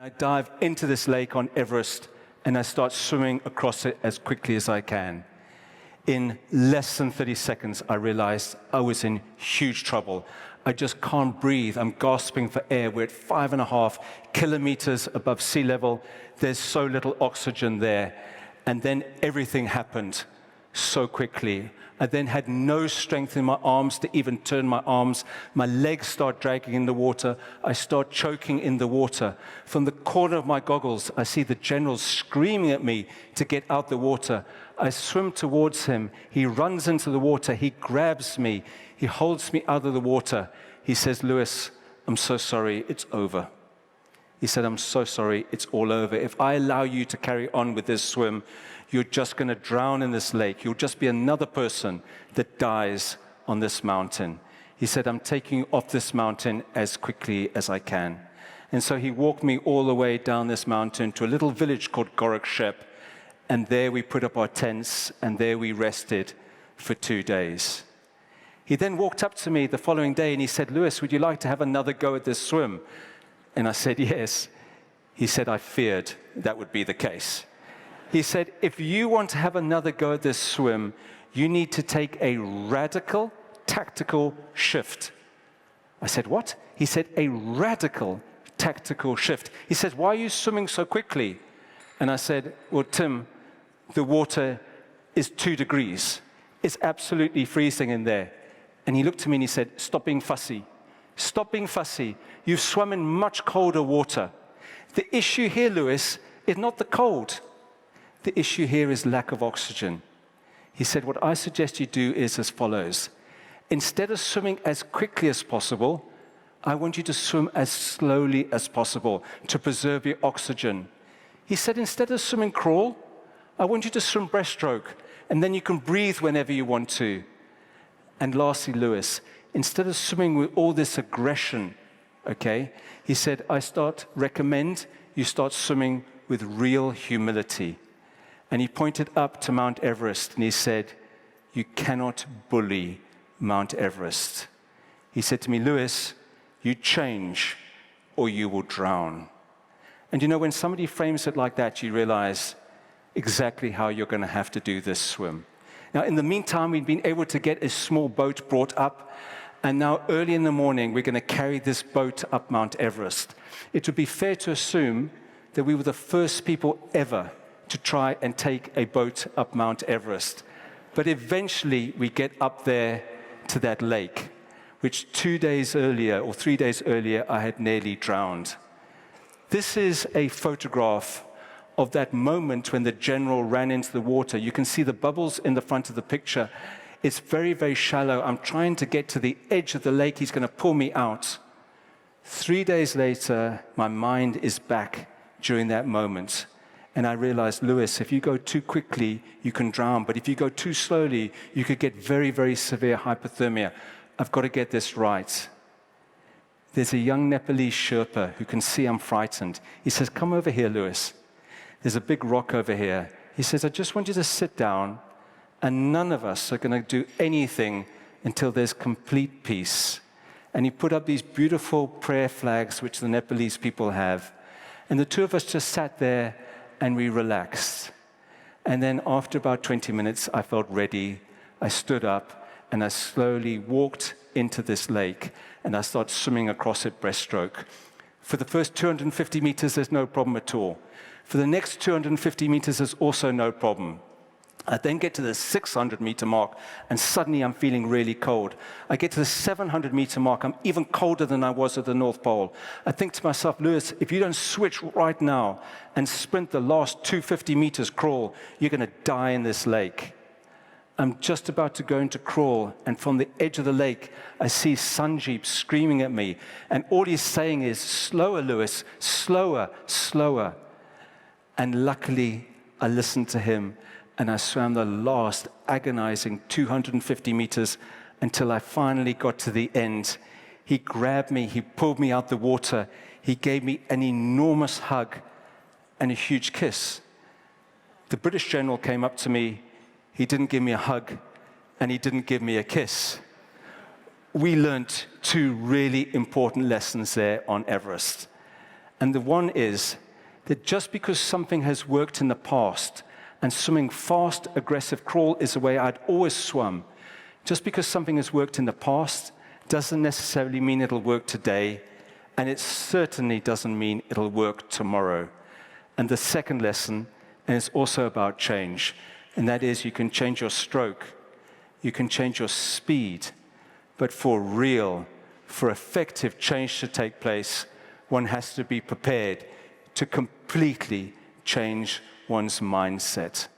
I dive into this lake on Everest, and I start swimming across it as quickly as I can. In less than 30 seconds, I realized I was in huge trouble. I just can't breathe. I'm gasping for air. We're at 5.5 kilometers above sea level. There's so little oxygen there. And then everything happened so quickly. I then had no strength in my arms to even turn my arms. My legs start dragging in the water. I start choking in the water. From the corner of my goggles, I see the general screaming at me to get out the water. I swim towards him. He runs into the water. He grabs me. He holds me out of the water. He says, "Lewis, I'm so sorry. It's over." He said, "I'm so sorry. It's all over. If I allow you to carry on with this swim, you're just going to drown in this lake. You'll just be another person that dies on this mountain." He said, "I'm taking you off this mountain as quickly as I can." And so he walked me all the way down this mountain to a little village called Gorakshep. And there we put up our tents, and there we rested for 2 days. He then walked up to me the following day, and he said, "Lewis, would you like to have another go at this swim?" And I said, "Yes." He said, "I feared that would be the case." He said, "If you want to have another go at this swim, you need to take a radical tactical shift." I said, "What?" He said, "A radical tactical shift." He said, "Why are you swimming so quickly?" And I said, "Well, Tim, the water is 2 degrees. It's absolutely freezing in there." And he looked at me and he said, "Stop being fussy. Stop being fussy. You've swum in much colder water. The issue here, Lewis, is not the cold. The issue here is lack of oxygen." He said, "What I suggest you do is as follows. Instead of swimming as quickly as possible, I want you to swim as slowly as possible to preserve your oxygen." He said, "Instead of swimming crawl, I want you to swim breaststroke, and then you can breathe whenever you want to." And lastly, Lewis, instead of swimming with all this aggression, okay, he said, "I recommend you start swimming with real humility." And he pointed up to Mount Everest, and he said, "You cannot bully Mount Everest." He said to me, "Lewis, you change or you will drown." And you know, when somebody frames it like that, you realize exactly how you're going to have to do this swim. Now, in the meantime, we've been able to get a small boat brought up, and now early in the morning, we're going to carry this boat up Mount Everest. It would be fair to assume that we were the first people ever to try and take a boat up Mount Everest. But eventually, we get up there to that lake, which 2 days earlier, or 3 days earlier, I had nearly drowned. This is a photograph of that moment when the general ran into the water. You can see the bubbles in the front of the picture. It's very, very shallow. I'm trying to get to the edge of the lake. He's going to pull me out. 3 days later, my mind is back during that moment. And I realized, Lewis, if you go too quickly, you can drown. But if you go too slowly, you could get very, very severe hypothermia. I've got to get this right. There's a young Nepalese Sherpa who can see I'm frightened. He says, "Come over here, Lewis. There's a big rock over here." He says, "I just want you to sit down, and none of us are going to do anything until there's complete peace." And he put up these beautiful prayer flags, which the Nepalese people have. And the two of us just sat there, and we relaxed. And then after about 20 minutes, I felt ready. I stood up, and I slowly walked into this lake, and I started swimming across it breaststroke. For the first 250 meters, there's no problem at all. For the next 250 meters, there's also no problem. I then get to the 600-meter mark, and suddenly I'm feeling really cold. I get to the 700-meter mark, I'm even colder than I was at the North Pole. I think to myself, Lewis, if you don't switch right now and sprint the last 250 meters crawl, you're going to die in this lake. I'm just about to go into crawl, and from the edge of the lake, I see Sanjeev screaming at me, and all he's saying is, "Slower, Lewis, slower, slower." And luckily, I listened to him, and I swam the last agonizing 250 meters until I finally got to the end. He grabbed me, he pulled me out the water, he gave me an enormous hug and a huge kiss. The British general came up to me. He didn't give me a hug, and he didn't give me a kiss. We learned 2 really important lessons there on Everest. And the one is that just because something has worked in the past, and swimming fast, aggressive crawl is the way I'd always swum, just because something has worked in the past doesn't necessarily mean it'll work today, and it certainly doesn't mean it'll work tomorrow. And the second lesson, and it's also about change, and that is you can change your stroke, you can change your speed, but for real, for effective change to take place, one has to be prepared to completely change one's mindset.